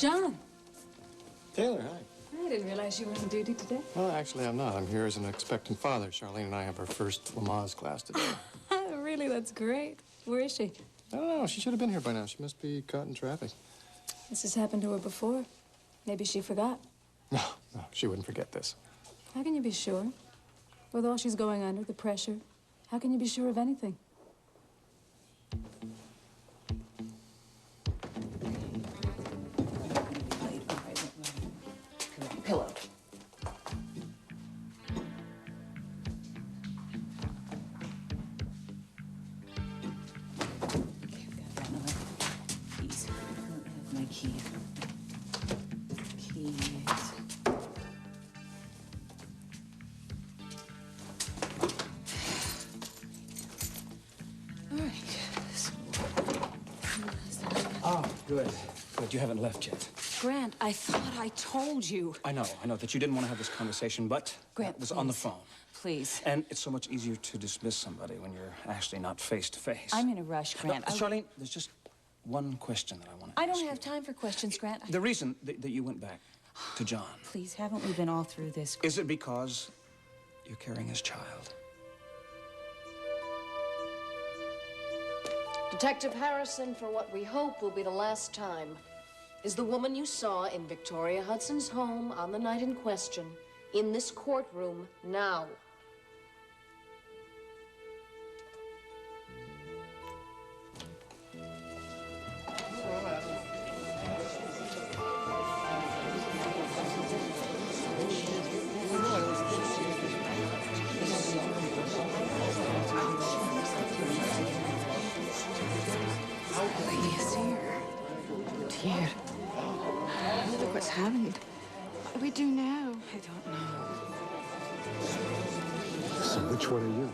John. Taylor, hi. I didn't realize you were on duty today. Well, actually, I'm not. I'm here as an expectant father. Charlene and I have our first Lamaze class today. Really, that's great. Where is she? I don't know. She should have been here by now. She must be caught in traffic. This has happened to her before. Maybe she forgot. No, she wouldn't forget this. How can you be sure? With all she's going under, the pressure, how can you be sure of anything? Pillow. Keys. My key. Keys. All right. Oh, good. Good. You haven't left yet. Grant, I thought I told you. I know that you didn't want to have this conversation, but Grant, it was on the phone. Please. And it's so much easier to dismiss somebody when you're actually not face to face. I'm in a rush, Grant. Charlene, there's just one question that I want to I ask don't you. have time for questions, Grant. The reason that you went back to John. Please, haven't we been all through this? Is it because you're carrying his child? Detective Harrison, for what we hope will be the last time, is the woman you saw in Victoria Hudson's home on the night in question, in this courtroom now. He's here. Dear. Look what's happened. What do we do now? I don't know. So which one are you?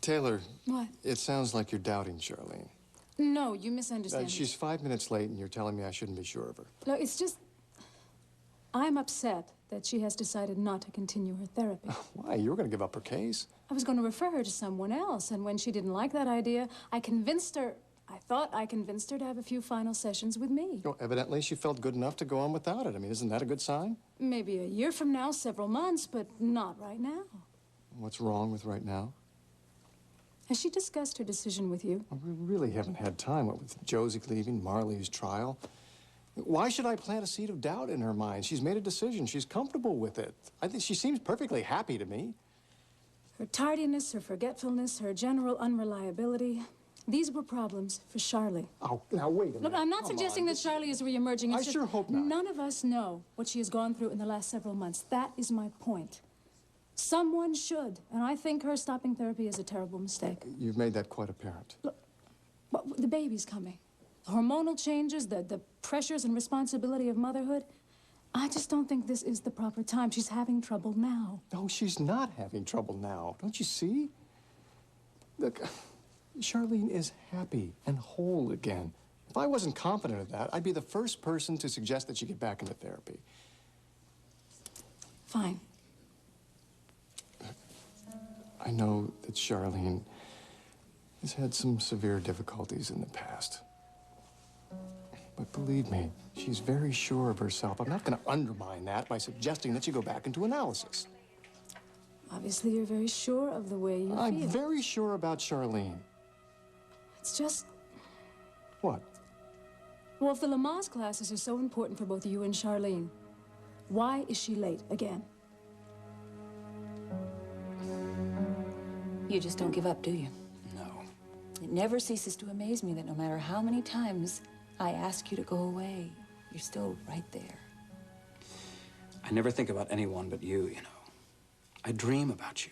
Taylor. What? It sounds like you're doubting Charlene. No, you misunderstand. She's 5 minutes late, and you're telling me I shouldn't be sure of her. No, it's just... I'm upset that she has decided not to continue her therapy. Why? You were going to give up her case. I was going to refer her to someone else, and when she didn't like that idea, I thought I convinced her to have a few final sessions with me. Well, evidently, she felt good enough to go on without it. I mean, isn't that a good sign? Maybe a year from now, several months, but not right now. What's wrong with right now? Has she discussed her decision with you? Well, we really haven't had time, what with Josie leaving, Marley's trial. Why should I plant a seed of doubt in her mind? She's made a decision. She's comfortable with it. I think she seems perfectly happy to me. Her tardiness, her forgetfulness, her general unreliability, these were problems for Charlie. Oh, now wait a minute. Look, I'm not Come suggesting on. that Charlie is reemerging. I sure hope not. None of us know what she has gone through in the last several months. That is my point. Someone should, and I think her stopping therapy is a terrible mistake. You've made that quite apparent. Look, but the baby's coming. The hormonal changes, the pressures and responsibility of motherhood. I just don't think this is the proper time. She's having trouble now. No, she's not having trouble now. Don't you see? Look, Charlene is happy and whole again. If I wasn't confident of that, I'd be the first person to suggest that she get back into therapy. Fine. I know that Charlene has had some severe difficulties in the past. But believe me, she's very sure of herself. I'm not going to undermine that by suggesting that she go back into analysis. Obviously, you're very sure of the way you I'm feel. very sure about Charlene. It's just... What? Well, if the Lamaze classes are so important for both you and Charlene, why is she late again? You just don't give up, do you? No. It never ceases to amaze me that no matter how many times I ask you to go away, you're still right there. I never think about anyone but you, you know. I dream about you.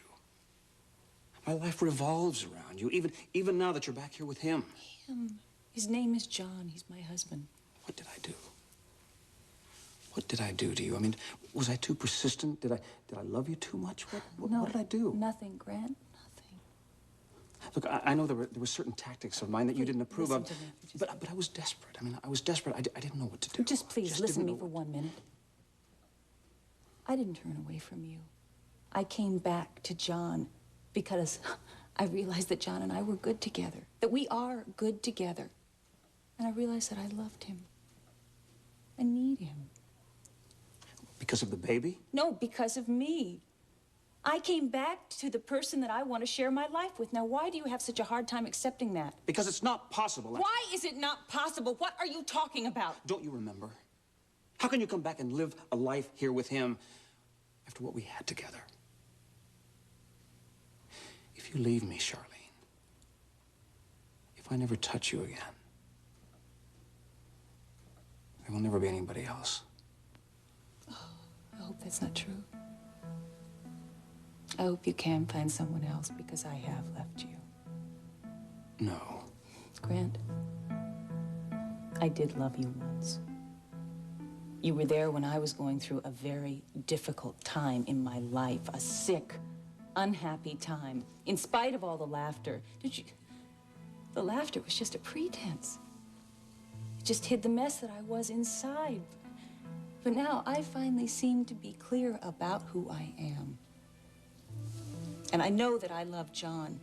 My life revolves around you, even now that you're back here with him. His name is John. He's my husband. What did I do? What did I do to you? I mean, was I too persistent? Did I love you too much? What did I do? Nothing, Grant. Nothing. Look, I know there were certain tactics of mine that you didn't approve of, listen to me. but I was desperate. I mean, I was desperate. I didn't know what to do. Just please Just listen to didn't me know for 1 minute. I didn't turn away from you. I came back to John because I realized that John and I were good together, that we are good together. And I realized that I loved him. I need him. Because of the baby? No, because of me. I came back to the person that I want to share my life with. Now, why do you have such a hard time accepting that? Because it's not possible. Why is it not possible? What are you talking about? Don't you remember? How can you come back and live a life here with him after what we had together? If you leave me, Charlene, if I never touch you again, there will never be anybody else. I hope that's not true. I hope you can find someone else because I have left you. No. Grant, I did love you once. You were there when I was going through a very difficult time in my life, a sick, unhappy time, in spite of all the laughter. The laughter was just a pretense. It just hid the mess that I was inside. But now I finally seem to be clear about who I am. And I know that I love John.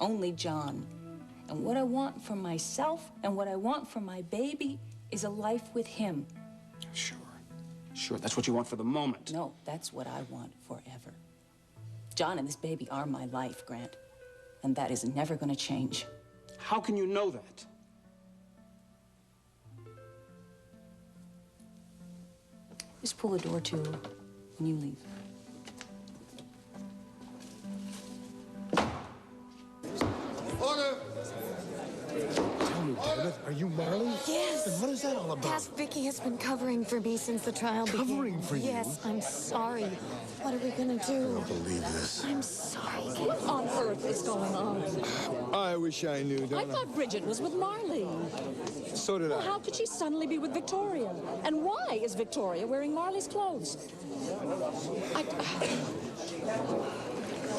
Only John. And what I want for myself and what I want for my baby is a life with him. Sure. Sure, that's what you want for the moment. No, that's what I want forever. John and this baby are my life, Grant. And that is never gonna change. How can you know that? Just pull the door to when you leave. Order! Tell me, David, are you Marley? Yes. And what is that all about? Past Vicky has been covering for me since the trial began. Covering for you? Yes, I'm sorry. What are we gonna do? I don't believe this. I'm sorry. What on earth is going on? I wish I knew, I don't thought Bridget was with Marley. So did Well, I. how could she suddenly be with Victoria? And why is Victoria wearing Marley's clothes?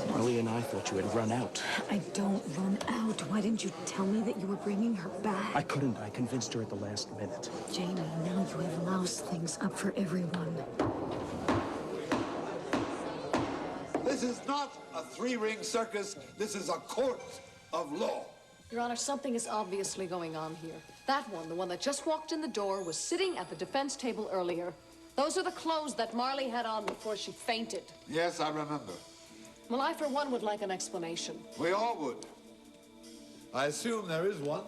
Marley and I thought you had run out. I don't run out. Why didn't you tell me that you were bringing her back? I couldn't. I convinced her at the last minute. Jamie, now you have loused things up for everyone. This is not a three-ring circus. This is a court of law. Your Honor, something is obviously going on here. That one, the one that just walked in the door, was sitting at the defense table earlier. Those are the clothes that Marley had on before she fainted. Yes, I remember. Well, I, for one, would like an explanation. We all would. I assume there is one.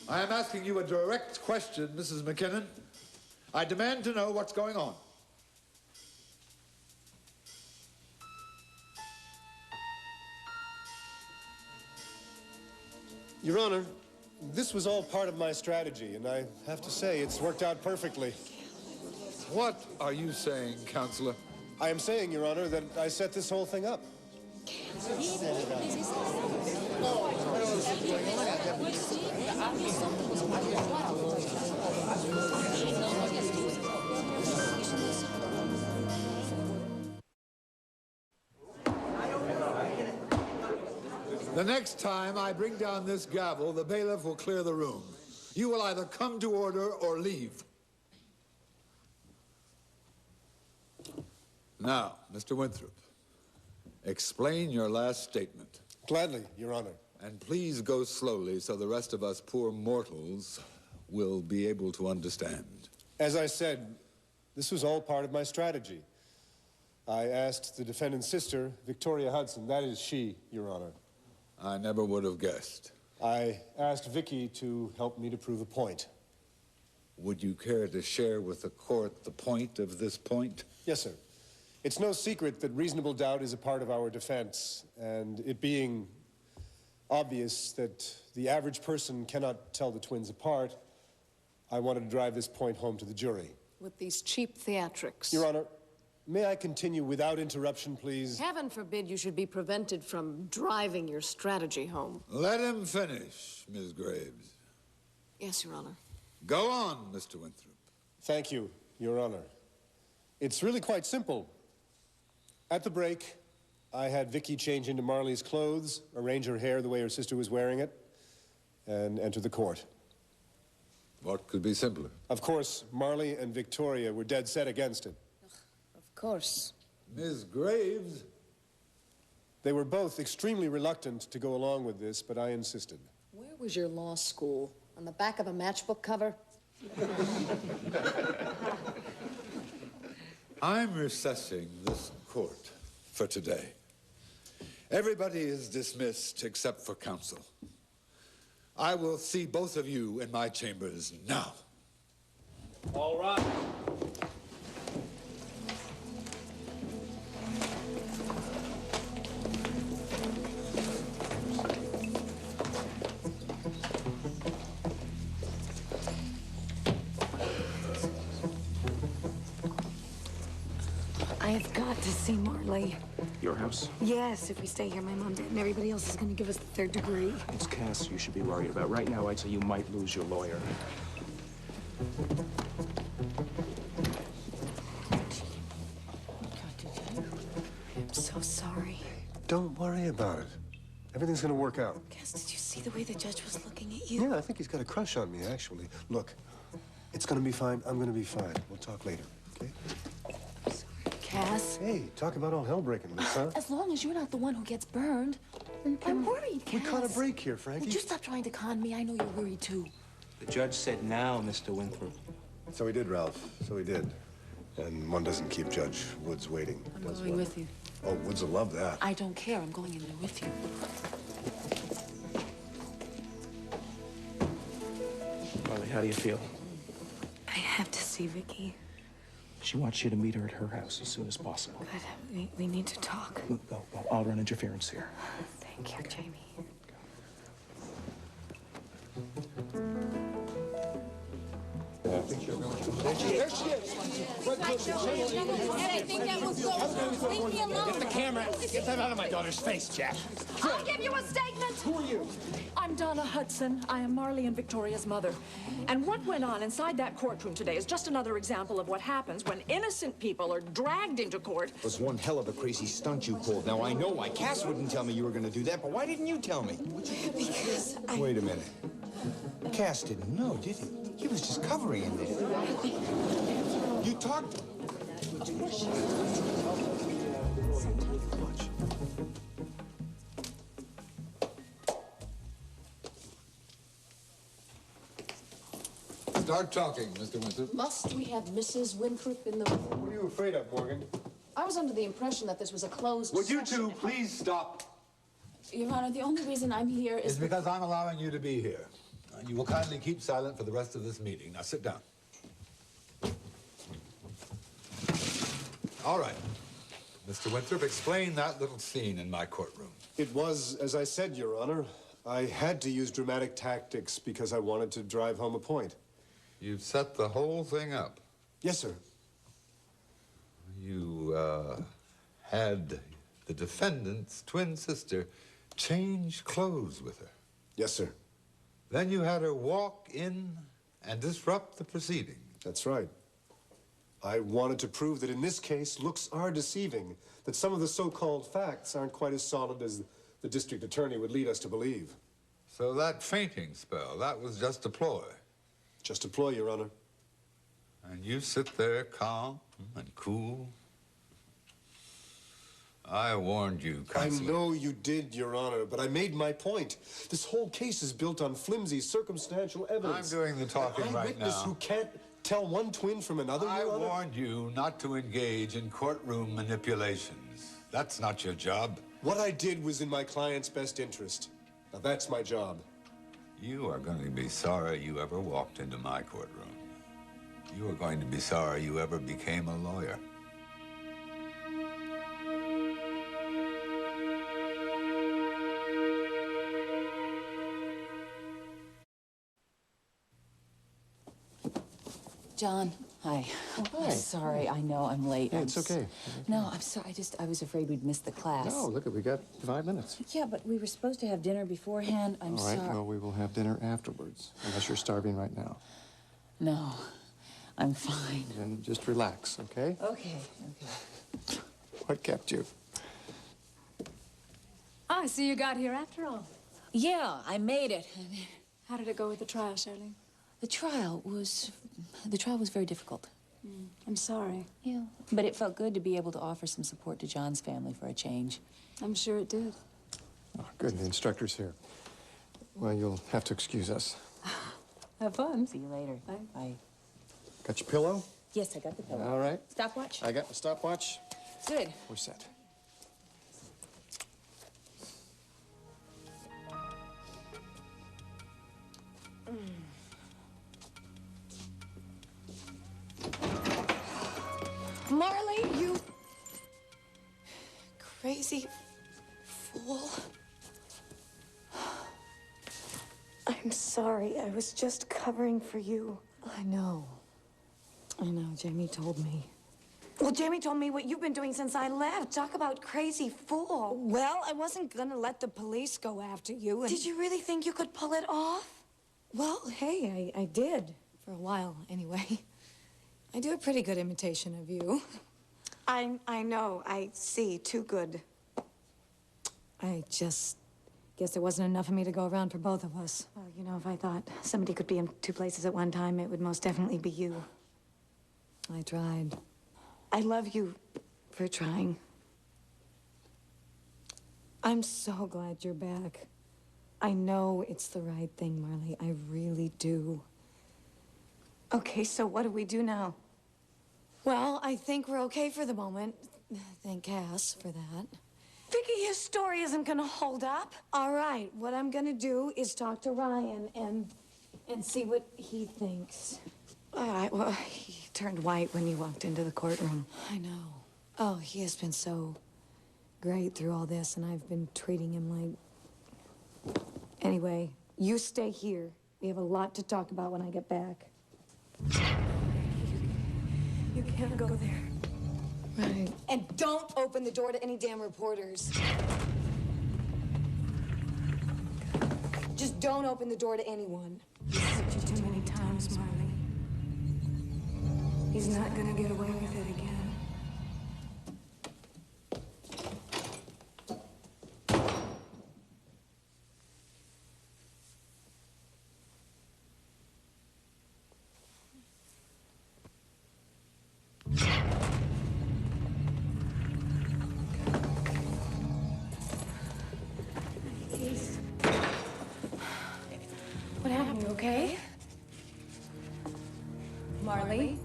I am asking you a direct question, Mrs. McKinnon. I demand to know what's going on. Your Honor, this was all part of my strategy, and I have to say it's worked out perfectly. What are you saying, Counselor? I am saying, Your Honor, that I set this whole thing up. The next time I bring down this gavel, the bailiff will clear the room. You will either come to order or leave. Now, Mr. Winthrop, explain your last statement. Gladly, Your Honor. And please go slowly so the rest of us poor mortals will be able to understand. As I said, this was all part of my strategy. I asked the defendant's sister, Victoria Hudson, that is she, Your Honor. I never would have guessed. I asked Vicky to help me to prove a point. Would you care to share with the court the point of this point? Yes, sir. It's no secret that reasonable doubt is a part of our defense, and it being obvious that the average person cannot tell the twins apart, I wanted to drive this point home to the jury. With these cheap theatrics. Your Honor, may I continue without interruption, please? Heaven forbid you should be prevented from driving your strategy home. Let him finish, Ms. Graves. Yes, Your Honor. Go on, Mr. Winthrop. Thank you, Your Honor. It's really quite simple. At the break, I had Vicky change into Marley's clothes, arrange her hair the way her sister was wearing it, and enter the court. What could be simpler? Of course, Marley and Victoria were dead set against it. Of course. Ms. Graves? They were both extremely reluctant to go along with this, but I insisted. Where was your law school? On the back of a matchbook cover? I'm recessing this court for today. Everybody is dismissed except for counsel. I will see both of you in my chambers now. All right. I have got to see Marley. Your house? Yes, if we stay here, my mom, dad, and everybody else is going to give us the third degree. It's Cass you should be worried about. Right now, I'd say you might lose your lawyer. I'm so sorry. Don't worry about it. Everything's gonna work out. Cass, did you see the way the judge was looking at you? Yeah, I think he's got a crush on me, actually. Look, it's gonna be fine. I'm gonna be fine. We'll talk later, okay? Cass? Hey, talk about all hell breaking loose, huh? As long as you're not the one who gets burned. I'm worried, Cass. We caught a break here, Frankie. Would you stop trying to con me? I know you're worried, too. The judge said now, Mr. Winthrop. So he did, Ralph. So he did. And one doesn't keep Judge Woods waiting. I'm going with you. Oh, Woods will love that. I don't care. I'm going in there with you. Marley, how do you feel? I have to see Vicky. She wants you to meet her at her house as soon as possible. Good. We need to talk. Go. I'll run interference here. Thank you, Jamie. There she is. I think that was so. Leave me alone. Get the camera. Get that out of my daughter's face, Jack. I'll give you a statement. Who are you? I'm Donna Hudson. I am Marley and Victoria's mother. And what went on inside that courtroom today is just another example of what happens when innocent people are dragged into court. It was one hell of a crazy stunt you pulled. Now, I know why Cass wouldn't tell me you were going to do that, but why didn't you tell me? Because Wait a minute. Cass didn't know, did he? He was just covering him there. You talked... Start talking, Mr. Winthrop. Must we have Mrs. Winthrop in the room? What are you afraid of, Morgan? I was under the impression that this was a closed Would you session. two please stop? Your Honor, the only reason I'm here It's is... because I'm allowing you to be here. You will kindly keep silent for the rest of this meeting. Now sit down. All right. Mr. Winthrop, explain that little scene in my courtroom. It was, as I said, Your Honor, I had to use dramatic tactics because I wanted to drive home a point. You've set the whole thing up. Yes, sir. You, had the defendant's twin sister change clothes with her. Yes, sir. Then you had her walk in and disrupt the proceedings. That's right. I wanted to prove that in this case, looks are deceiving, that some of the so-called facts aren't quite as solid as the district attorney would lead us to believe. So that fainting spell, that was just a ploy. Just a ploy, Your Honor. And you sit there calm and cool. I warned you, Counselor. I know you did, Your Honor, but I made my point. This whole case is built on flimsy circumstantial evidence. I'm doing the talking An right eyewitness now. who can't tell one twin from another, I Your Honor? warned you not to engage in courtroom manipulations. That's not your job. What I did was in my client's best interest. Now, that's my job. You are going to be sorry you ever walked into my courtroom. You are going to be sorry you ever became a lawyer. John, hi. hi. I'm sorry. I know I'm late. Hey, it's okay. No, I'm sorry. I was afraid we'd miss the class. No, look, we got 5 minutes. Yeah, but we were supposed to have dinner beforehand. I'm All right, sorry. well, we will have dinner afterwards, unless you're starving right now. No, I'm fine. Then just relax, okay? Okay. What kept you? Ah, I see you got here after all. Yeah, I made it. How did it go with the trial, Charlene? The trial was very difficult. I'm sorry. Yeah. But it felt good to be able to offer some support to John's family for a change. I'm sure it did. Oh, good, the instructor's here. Well, you'll have to excuse us. Have fun. See you later. Bye. Got your pillow? Yes, I got the pillow. All right. Stopwatch? I got the stopwatch. Good. We're set. Marley, you crazy fool. I'm sorry. I was just covering for you. I know. Jamie told me. Well, Jamie told me what you've been doing since I left. Talk about crazy fool. Well, I wasn't gonna let the police go after you. Did you really think you could pull it off? Well, hey, I did. For a while, anyway. I do a pretty good imitation of you. I know. I see. Too good. I just guess there wasn't enough of me to go around for both of us. Well, you know, if I thought somebody could be in 2 places at one time, it would most definitely be you. I tried. I love you for trying. I'm so glad you're back. I know it's the right thing, Marley. I really do. Okay, so what do we do now? Well, I think we're okay for the moment. Thank Cass for that. Vicky, his story isn't gonna hold up. All right, what I'm gonna do is talk to Ryan and see what he thinks. All right, well, he turned white when you walked into the courtroom. I know. Oh, he has been so great through all this, and I've been treating him like... Anyway, you stay here. We have a lot to talk about when I get back. You can't go there. Right. And don't open the door to any damn reporters. Just don't open the door to anyone. He's hurt you too many times, Marley. He's not gonna get away with it again. What happened? You okay? Marley?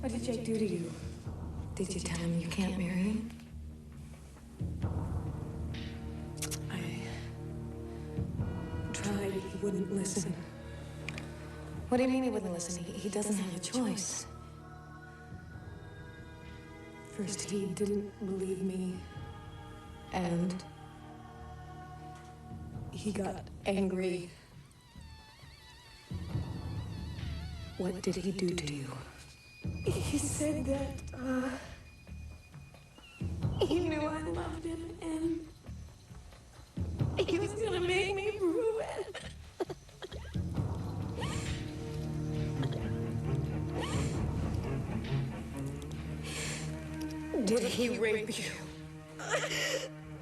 What did Jake do to you? Did you tell him you can't marry him? I tried. He wouldn't listen. What do you mean he wouldn't listen? He doesn't have a choice. First, he didn't believe me. And he got angry. What did he do to you? He said that, he knew I loved him and he was gonna make me prove it. Did he rape you?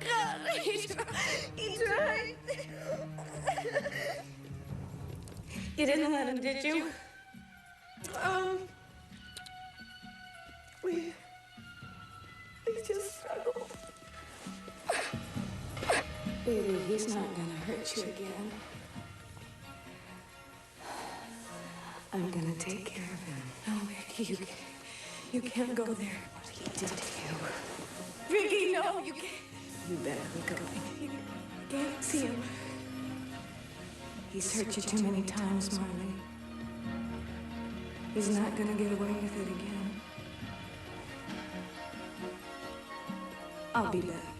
God, he tried. You didn't let him, did you? We just struggled. Baby, he's not gonna hurt you again. I'm gonna take care of him. No, Vicky, you can't go there. What he did to you. Vicky, no, you can't. You better be going. You can't see him. He's hurt you too many times, Marley. He's not gonna get away with it again. I'll be back.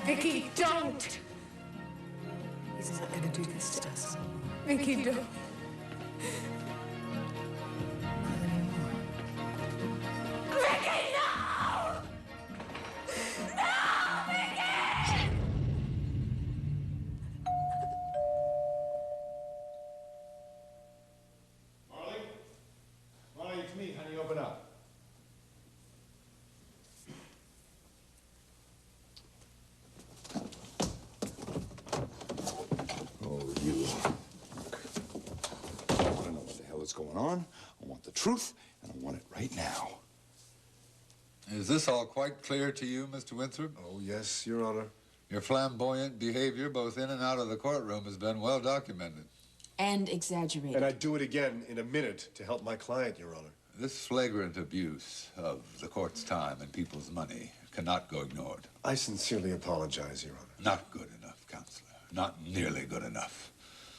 Vicky, don't! He's not gonna do this to us. Vicky, don't. going on. I want the truth, and I want it right now. Is this all quite clear to you, Mr. Winthrop? Oh, yes, Your Honor. Your flamboyant behavior, both in and out of the courtroom, has been well documented. And exaggerated. And I'd do it again in a minute to help my client, Your Honor. This flagrant abuse of the court's time and people's money cannot go ignored. I sincerely apologize, Your Honor. Not good enough, Counselor. Not nearly good enough.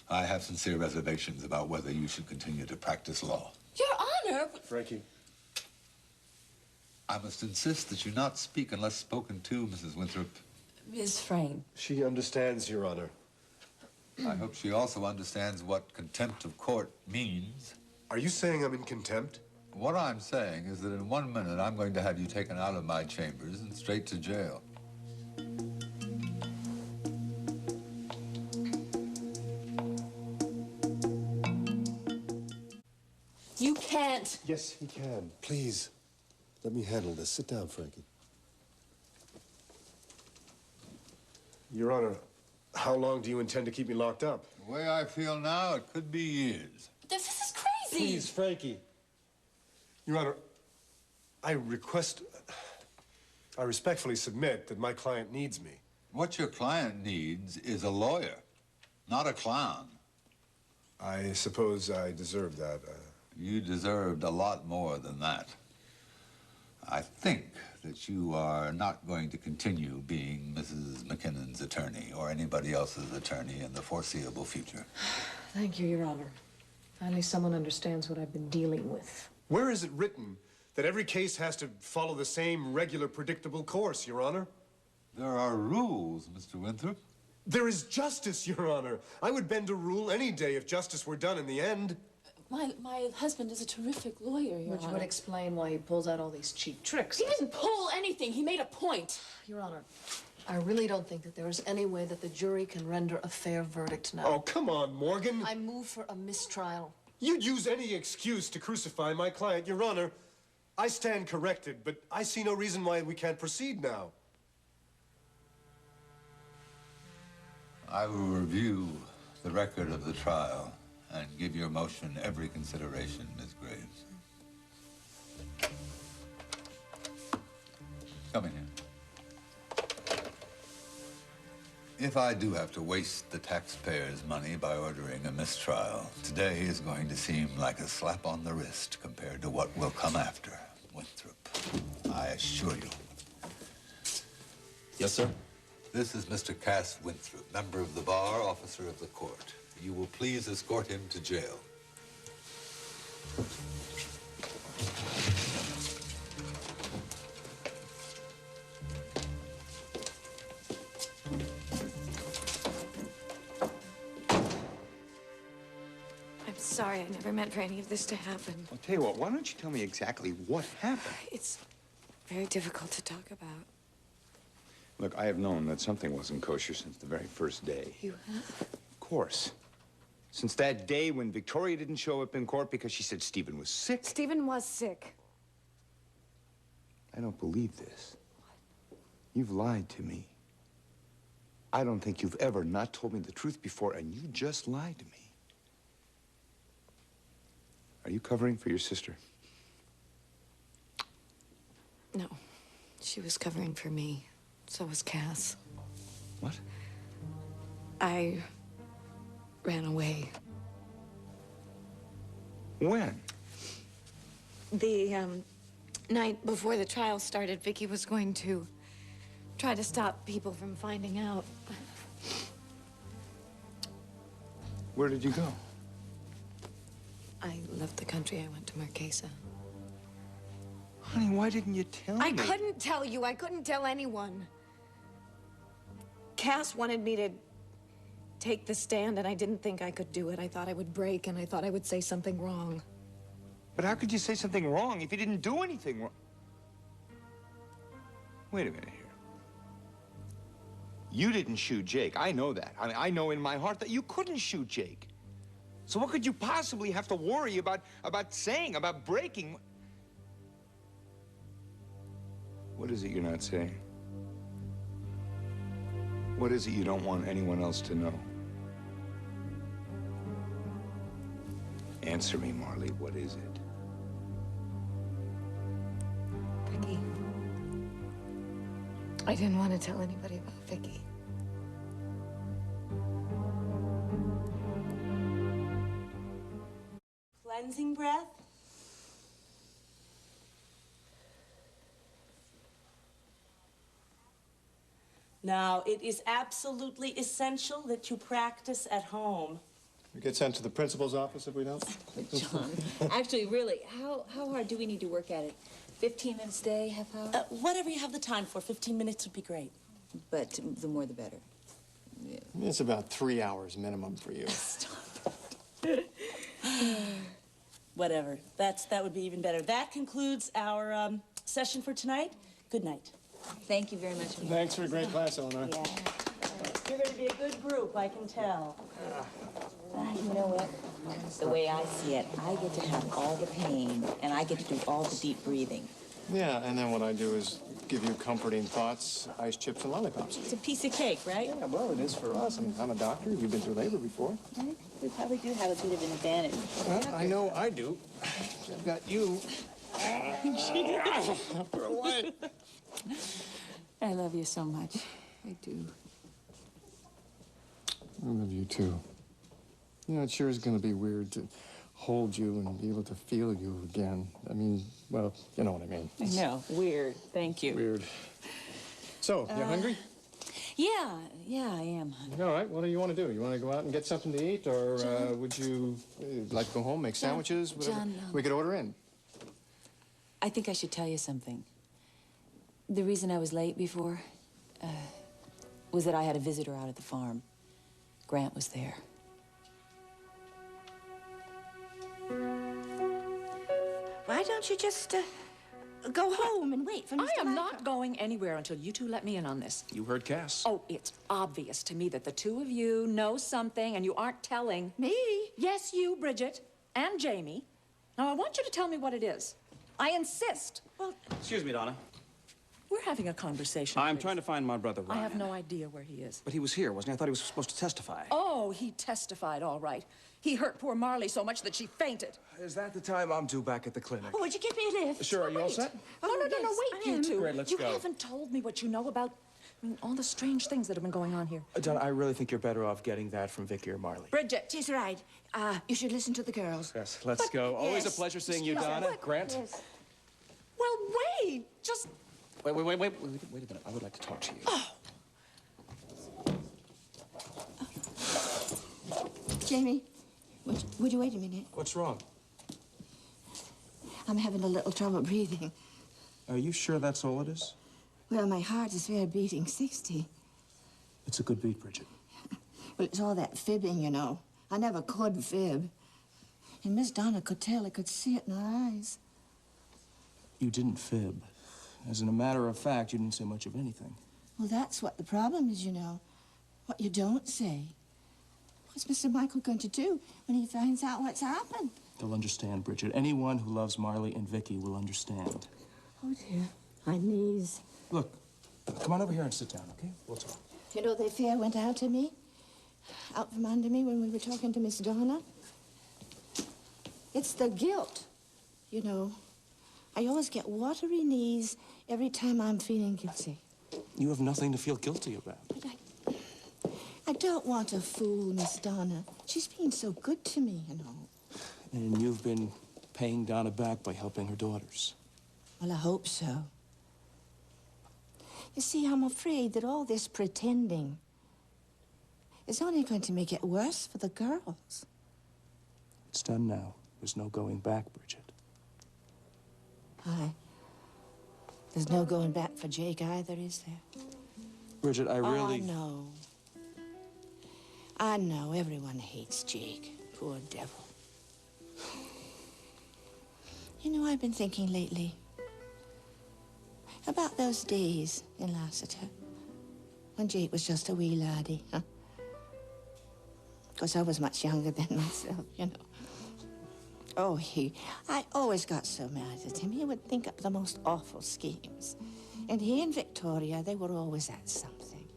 I have sincere reservations about whether you should continue to practice law. Your Honor! Frankie. I must insist that you not speak unless spoken to, Mrs. Winthrop. Ms. Frayne. She understands, Your Honor. I hope she also understands what contempt of court means. Are you saying I'm in contempt? What I'm saying is that in 1 minute, I'm going to have you taken out of my chambers and straight to jail. You can't. Yes, he can. Please, let me handle this. Sit down, Frankie. Your Honor, how long do you intend to keep me locked up? The way I feel now, it could be years. This is crazy! Please, Frankie. Your Honor, I respectfully submit that my client needs me. What your client needs is a lawyer, not a clown. I suppose I deserve that. You deserved a lot more than that. I think that you are not going to continue being Mrs. McKinnon's attorney or anybody else's attorney in the foreseeable future. Thank you, Your Honor. Finally, someone understands what I've been dealing with. Where is it written that every case has to follow the same regular, predictable course, Your Honor? There are rules, Mr. Winthrop. There is justice, Your Honor. I would bend a rule any day if justice were done in the end. My husband is a terrific lawyer, Your Which Honor. would explain why he pulls out all these cheap tricks. He didn't pull anything. He made a point. Your Honor, I really don't think that there is any way that the jury can render a fair verdict now. Oh, come on, Morgan. I move for a mistrial. You'd use any excuse to crucify my client, Your Honor. I stand corrected, but I see no reason why we can't proceed now. I will review the record of the trial and give your motion every consideration, Ms. Graves. Come in here. If I do have to waste the taxpayers' money by ordering a mistrial, today is going to seem like a slap on the wrist compared to what will come after, Winthrop. I assure you. Yes, sir? This is Mr. Cass Winthrop, member of the bar, officer of the court. You will please escort him to jail. I'm sorry. I never meant for any of this to happen. I'll tell you what, why don't you tell me exactly what happened? It's very difficult to talk about. Look, I have known that something wasn't kosher since the very first day. You have? Of course. Since that day when Victoria didn't show up in court because she said Stephen was sick. Stephen was sick. I don't believe this. You've lied to me. I don't think you've ever not told me the truth before, and you just lied to me. Are you covering for your sister? No. She was covering for me. So was Cass. What? I ran away. When? The night before the trial started, Vicky was going to try to stop people from finding out. Where did you go? I left the country. I went to Marquesa. Honey, why didn't you tell me? I couldn't tell you. I couldn't tell anyone. Cass wanted me to take the stand, and I didn't think I could do it. I thought I would break, and I thought I would say something wrong. But how could you say something wrong if you didn't do anything wrong? Wait a minute here. You didn't shoot Jake. I know that. I mean, I know in my heart that you couldn't shoot Jake. So what could you possibly have to worry about saying, about breaking? What is it you're not saying? What is it you don't want anyone else to know? Answer me, Marley. What is it? Vicky. I didn't want to tell anybody about Vicky. Cleansing breath? Now, it is absolutely essential that you practice at home. We get sent to the principal's office if we don't? John. Actually, really, how hard do we need to work at it? 15 minutes a day, half hour? Whatever you have the time for, 15 minutes would be great. But the more the better. Yeah. It's about 3 hours minimum for you. Whatever. That would be even better. That concludes our session for tonight. Good night. Thank you very much. Thanks for a great class, Eleanor. Yeah. You're going to be a good group, I can tell. You know what? The way I see it, I get to have all the pain, and I get to do all the deep breathing. Yeah, and then what I do is give you comforting thoughts, ice chips, and lollipops. It's a piece of cake, right? Yeah, well, it is for us. I'm a doctor. You've been through labor before. We probably do have a bit of an advantage. Well, I know I do. I've got you. For a while. I love you so much. I do. I love you, too. You know, it sure is going to be weird to hold you and be able to feel you again. I mean, well, you know what I mean. I know. Weird. Thank you. Weird. So, you hungry? Yeah, I am hungry. All right, what do you want to do? You want to go out and get something to eat, or would you like to go home, make sandwiches, whatever? John, we could order in. I think I should tell you something. The reason I was late before was that I had a visitor out at the farm. Grant was there. Why don't you just go home and wait for Mr. I am Michael? not going anywhere until you two let me in on this. You heard Cass. Oh, it's obvious to me that the two of you know something and you aren't telling. Me? Yes, you, Bridget, and Jamie. Now, I want you to tell me what it is. I insist. Well, Excuse me, Donna. we're having a conversation. I'm please. trying to find my brother, I Ryan. have no idea where he is. But he was here, wasn't he? I thought he was supposed to testify. Oh, he testified all right. He hurt poor Marley so much that she fainted. Is that the time I'm due back at the clinic? Oh, would you give me a lift? Sure, are you all set? No, no, yes, wait, I you am. two. Great, let's you go. haven't told me what you know about all the strange things that have been going on here. Donna, I really think you're better off getting that from Vicky or Marley. Bridget. She's right. You should listen to the girls. Yes, let's go. Always a yes. pleasure seeing you, Yes. Donna. Grant? Yes. Well, wait. Just... Wait a minute. I would like to talk to you. Jamie, would you wait a minute? What's wrong? I'm having a little trouble breathing. Are you sure that's all it is? Well, my heart is fair beating 60. It's a good beat, Bridget. Well, it's all that fibbing, you know. I never could fib. And Miss Donna could tell. I could see it in her eyes. You didn't fib. As in a matter of fact, you didn't say much of anything. Well, that's what the problem is, you know. What you don't say. What's Mr. Michael going to do when he finds out what's happened? They'll understand, Bridget. Anyone who loves Marley and Vicky will understand. Oh, dear. My knees. Look, come on over here and sit down, okay? We'll talk. You know, the fear went out of me. Out from under me when we were talking to Miss Donna. It's the guilt, you know. I always get watery knees every time I'm feeling guilty. You have nothing to feel guilty about. But I don't want to fool Miss Donna. She's been so good to me, you know. And you've been paying Donna back by helping her daughters. Well, I hope so. You see, I'm afraid that all this pretending is only going to make it worse for the girls. It's done now. There's no going back, Bridget. There's no going back for Jake either, is there? Bridget, I really... Oh, no. I know everyone hates Jake. Poor devil. You know, I've been thinking lately about those days in Lassiter when Jake was just a wee laddie, huh? Of course, I was much younger than myself, you know. Oh, I always got so mad at him. He would think up the most awful schemes. And he and Victoria, they were always at something.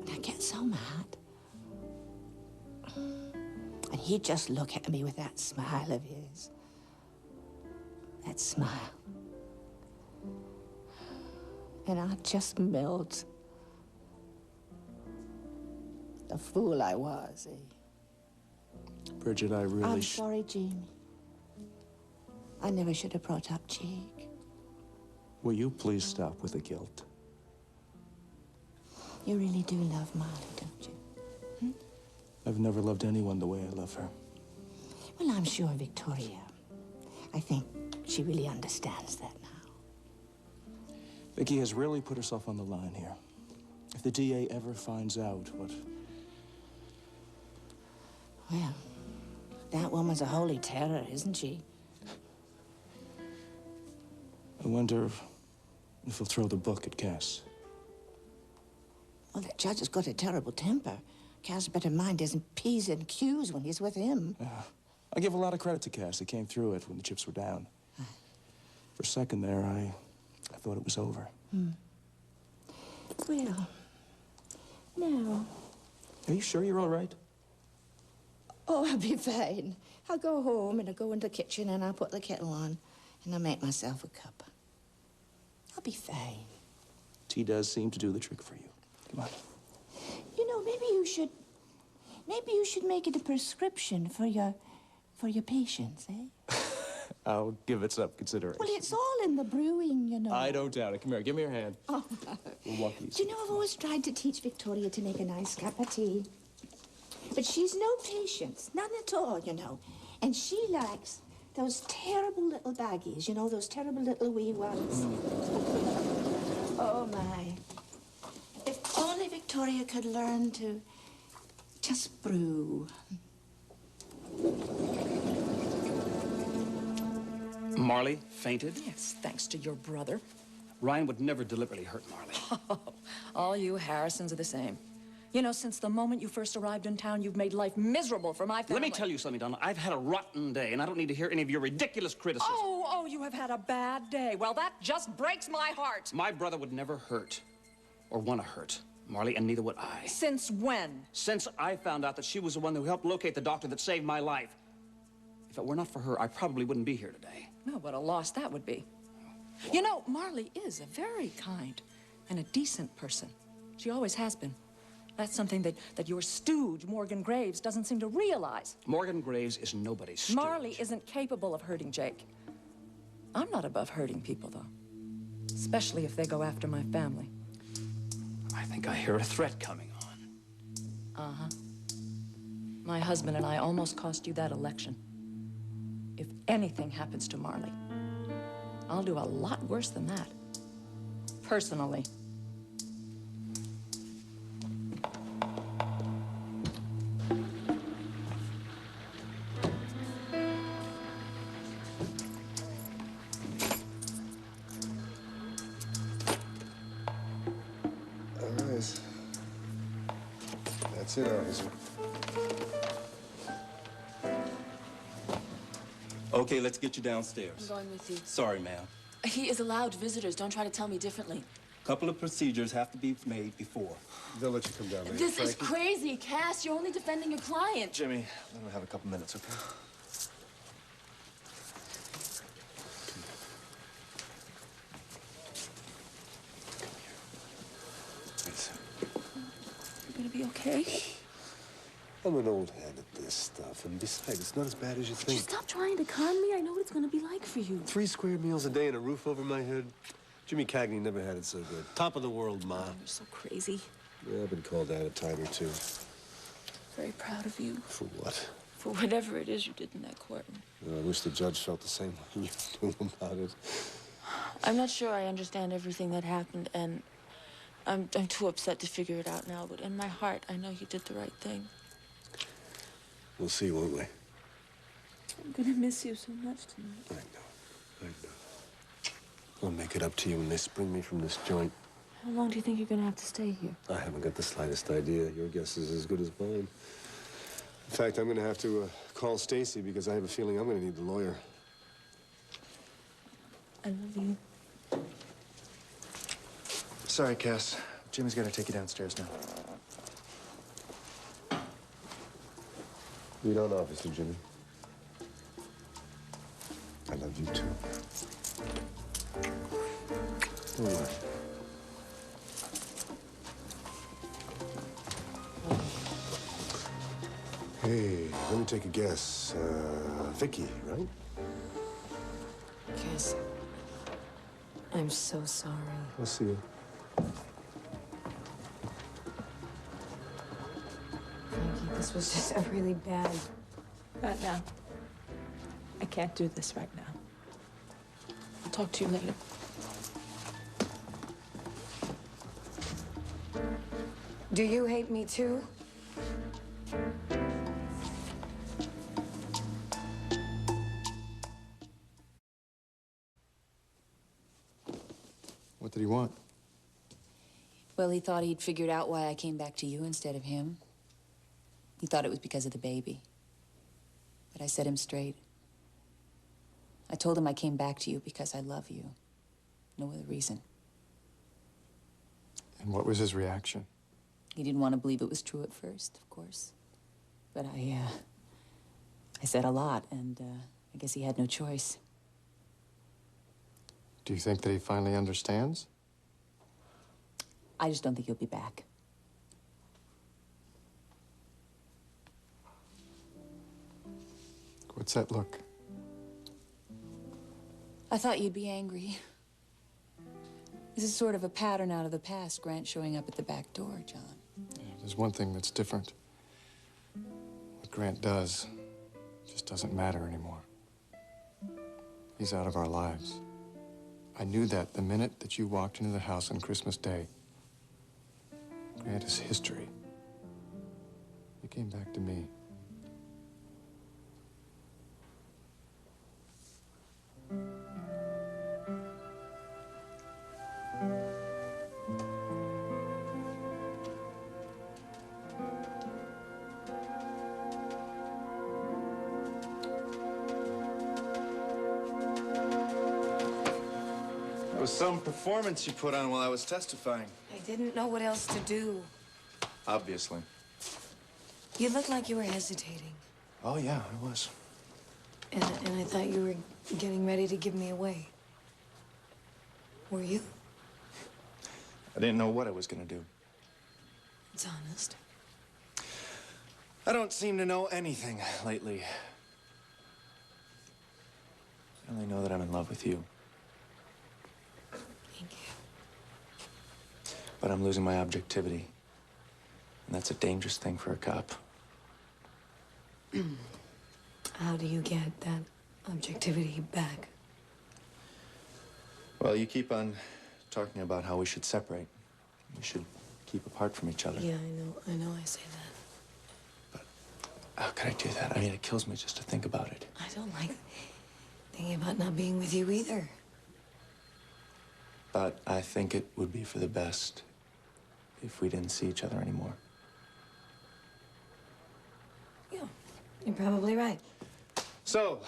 And I get so mad. And he'd just look at me with that smile of his. That smile. And I'd just melt. The fool I was, eh? Bridget, I really... I'm sorry, Jamie. I never should have brought up Jake. Will you please stop with the guilt? You really do love Molly, don't you? I've never loved anyone the way I love her. Well, I'm sure Victoria. I think she really understands that now. Vicky has really put herself on the line here. If the DA ever finds out what... Well, that woman's a holy terror, isn't she? I wonder if he'll throw the book at Cass. Well, that judge has got a terrible temper. Cass better mind his P's and Q's when he's with him. I give a lot of credit to Cass. He came through it when the chips were down. For a second there, I thought it was over. Well, no. Are you sure you're all right? Oh, I'll be fine. I'll go home and I'll go into the kitchen and I'll put the kettle on and I'll make myself a cup. I'll be fine. Tea does seem to do the trick for you. Come on. You know, maybe you should make it a prescription for your patients, eh? I'll give it some consideration. Well, it's all in the brewing, you know. I don't doubt it. Come here, give me your hand. Oh. We'll walk easy. Do you know, I've always tried to teach Victoria to make a nice cup of tea. But she's no patience, none at all, you know. And she likes those terrible little baggies, you know, those terrible little wee ones. Oh, my. If only Victoria could learn to just brew. Marley fainted? Yes, thanks to your brother. Ryan would never deliberately hurt Marley. Oh, all you Harrisons are the same. You know, since the moment you first arrived in town, you've made life miserable for my family. Let me tell you something, Donna. I've had a rotten day, and I don't need to hear any of your ridiculous criticism. Oh, you have had a bad day. Well, that just breaks my heart. My brother would never hurt or want to hurt Marley, and neither would I. Since when? Since I found out that she was the one who helped locate the doctor that saved my life. If it were not for her, I probably wouldn't be here today. No, what a loss that would be. You know, Marley is a very kind and a decent person. She always has been. That's something that your stooge, Morgan Graves, doesn't seem to realize. Morgan Graves is nobody's stooge. Marley isn't capable of hurting Jake. I'm not above hurting people, though. Especially if they go after my family. I think I hear a threat coming on. Uh-huh. My husband and I almost cost you that election. If anything happens to Marley, I'll do a lot worse than that. Personally. That's it, officer. Okay, let's get you downstairs. I'm going with you. Sorry, ma'am. He is allowed visitors. Don't try to tell me differently. Couple of procedures have to be made before. They'll let you come down later. This is crazy, Cass. You're only defending your client. Jimmy, let me have a couple minutes, okay? You're gonna be okay? I'm an old hand at this stuff, and besides, it's not as bad as you Would think. you stop trying to con me? I know what it's gonna be like for you. 3 square meals a day and a roof over my head. Jimmy Cagney never had it so good. Top of the world, Ma. You're so crazy. Yeah, I've been called that a time or two. Very proud of you. For what? For whatever it is you did in that courtroom. I wish the judge felt the same way you do about it. I'm not sure I understand everything that happened, and I'm too upset to figure it out now, but in my heart, I know you did the right thing. We'll see, won't we? I'm gonna miss you so much tonight. I know. I'll make it up to you when they spring me from this joint. How long do you think you're gonna have to stay here? I haven't got the slightest idea. Your guess is as good as mine. In fact, I'm going to have to call Stacy because I have a feeling I'm going to need the lawyer. I love you. Sorry, Cass. Jimmy's got to take you downstairs now. You don't, Officer Jimmy. I love you too. Don't worry. Hey, let me take a guess. Vicky, right? Kiss. I'm so sorry. I'll see you. Frankie, this was just really bad. Not now. I can't do this right now. I'll talk to you later. Do you hate me too? What did he want? Well, he thought he'd figured out why I came back to you instead of him. He thought it was because of the baby. But I set him straight. I told him I came back to you because I love you. No other reason. And what was his reaction? He didn't want to believe it was true at first, of course. But I said a lot, and I guess he had no choice. Do you think that he finally understands? I just don't think he'll be back. What's that look? I thought you'd be angry. This is sort of a pattern out of the past, Grant showing up at the back door, John. There's one thing that's different. What Grant does just doesn't matter anymore. He's out of our lives. I knew that the minute that you walked into the house on Christmas Day. Grant is history. You came back to me. It was some performance you put on while I was testifying. I didn't know what else to do. Obviously. You looked like you were hesitating. Oh, yeah, I was. And I thought you were getting ready to give me away. Were you? I didn't know what I was gonna do. It's honest. I don't seem to know anything lately. I only know that I'm in love with you. Thank you. But I'm losing my objectivity. And that's a dangerous thing for a cop. How do you get that objectivity back? Well, you keep on talking about how we should separate. We should keep apart from each other. Yeah, I know I say that. How could I do that? I mean, it kills me just to think about it. I don't like thinking about not being with you either. But I think it would be for the best if we didn't see each other anymore. Yeah, you're probably right. So,